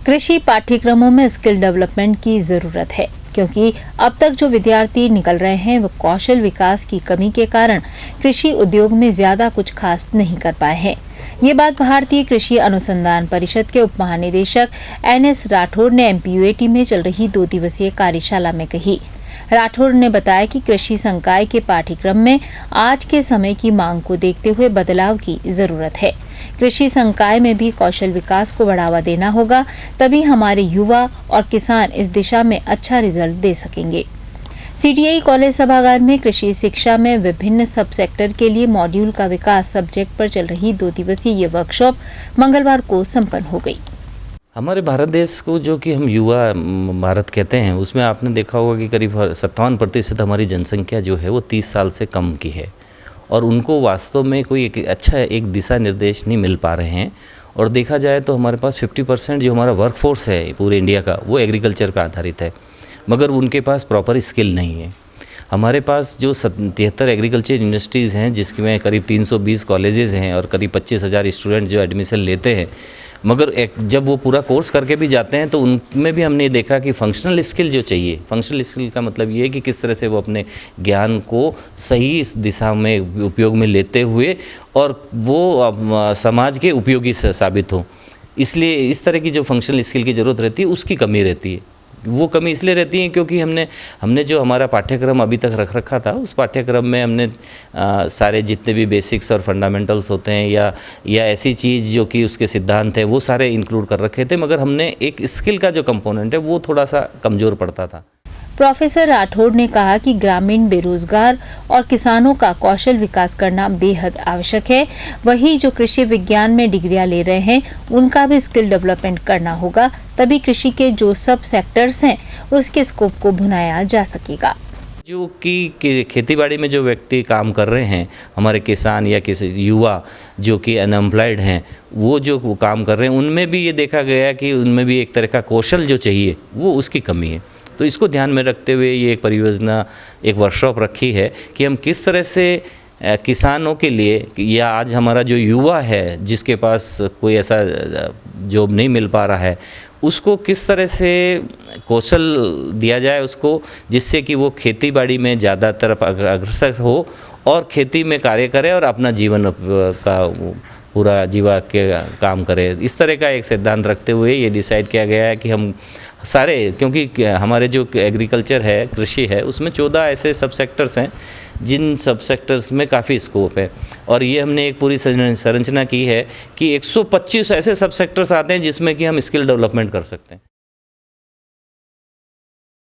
कृषि पाठ्यक्रमों में स्किल डेवलपमेंट की ज़रूरत है क्योंकि अब तक जो विद्यार्थी निकल रहे हैं वो कौशल विकास की कमी के कारण कृषि उद्योग में ज़्यादा कुछ खास नहीं कर पाए हैं। ये बात भारतीय कृषि अनुसंधान परिषद के उप महानिदेशक NS राठौड़ ने MPUAT में चल रही 2 दिवसीय कार्यशाला में कही। राठौड़ ने बताया कि कृषि संकाय के पाठ्यक्रम में आज के समय की मांग को देखते हुए बदलाव की जरूरत है। कृषि संकाय में भी कौशल विकास को बढ़ावा देना होगा, तभी हमारे युवा और किसान इस दिशा में अच्छा रिजल्ट दे सकेंगे। CTI कॉलेज सभागार में कृषि शिक्षा में विभिन्न सब सेक्टर के लिए मॉड्यूल का विकास सब्जेक्ट पर चल रही 2 दिवसीय ये वर्कशॉप मंगलवार को संपन्न हो गई। हमारे भारत देश को जो कि हम युवा भारत कहते हैं, उसमें आपने देखा होगा कि करीब 57% हमारी जनसंख्या जो है वो 30 साल से कम की है और उनको वास्तव में कोई एक दिशा निर्देश नहीं मिल पा रहे हैं। और देखा जाए तो हमारे पास 50% जो हमारा वर्कफोर्स है पूरे इंडिया का वो एग्रीकल्चर पे आधारित है, मगर उनके पास प्रॉपर स्किल नहीं है। हमारे पास जो 73 एग्रीकल्चर यूनिवर्सिटीज़ हैं जिसमें करीब 320 कॉलेजेस हैं और करीब 25,000 स्टूडेंट जो एडमिशन लेते हैं, मगर जब वो पूरा कोर्स करके भी जाते हैं तो उनमें भी हमने देखा कि फंक्शनल स्किल जो चाहिए, फंक्शनल स्किल का मतलब ये है कि किस तरह से वो अपने ज्ञान को सही दिशा में उपयोग में लेते हुए और वो समाज के उपयोगी साबित हो। इसलिए इस तरह की जो फंक्शनल स्किल की ज़रूरत रहती है उसकी कमी रहती है। वो कमी इसलिए रहती है क्योंकि हमने जो हमारा पाठ्यक्रम अभी तक रख रखा था उस पाठ्यक्रम में हमने सारे जितने भी बेसिक्स और फंडामेंटल्स होते हैं या ऐसी चीज़ जो कि उसके सिद्धांत हैं वो सारे इंक्लूड कर रखे थे, मगर हमने एक स्किल का जो कंपोनेंट है वो थोड़ा सा कमज़ोर पड़ता था। प्रोफेसर राठौड़ ने कहा कि ग्रामीण बेरोजगार और किसानों का कौशल विकास करना बेहद आवश्यक है। वही जो कृषि विज्ञान में डिग्रियां ले रहे हैं उनका भी स्किल डेवलपमेंट करना होगा, तभी कृषि के जो सब सेक्टर्स हैं उसके स्कोप को भुनाया जा सकेगा। जो कि खेतीबाड़ी में जो व्यक्ति काम कर रहे हैं, हमारे किसान या किसी युवा जो कि अनएम्प्लॉयड हैं, वो जो काम कर रहे हैं उनमें भी ये देखा गया कि उनमें भी एक तरह का कौशल जो चाहिए वो उसकी कमी है। तो इसको ध्यान में रखते हुए ये एक परियोजना, एक वर्कशॉप रखी है कि हम किस तरह से किसानों के लिए या आज हमारा जो युवा है जिसके पास कोई ऐसा जॉब नहीं मिल पा रहा है उसको किस तरह से कौशल दिया जाए उसको, जिससे कि वो खेती बाड़ी में ज़्यादा तरफ अग्रसर हो और खेती में कार्य करे और अपना जीवन का पूरा जीवा के काम करे। इस तरह का एक सिद्धांत रखते हुए ये डिसाइड किया गया है कि हम सारे, क्योंकि हमारे जो एग्रीकल्चर है, कृषि है, उसमें 14 ऐसे सब सेक्टर्स हैं जिन सब सेक्टर्स में काफ़ी स्कोप है और ये हमने एक पूरी संरचना की है कि 125 ऐसे सब सेक्टर्स आते हैं जिसमें कि हम स्किल डेवलपमेंट कर सकते हैं।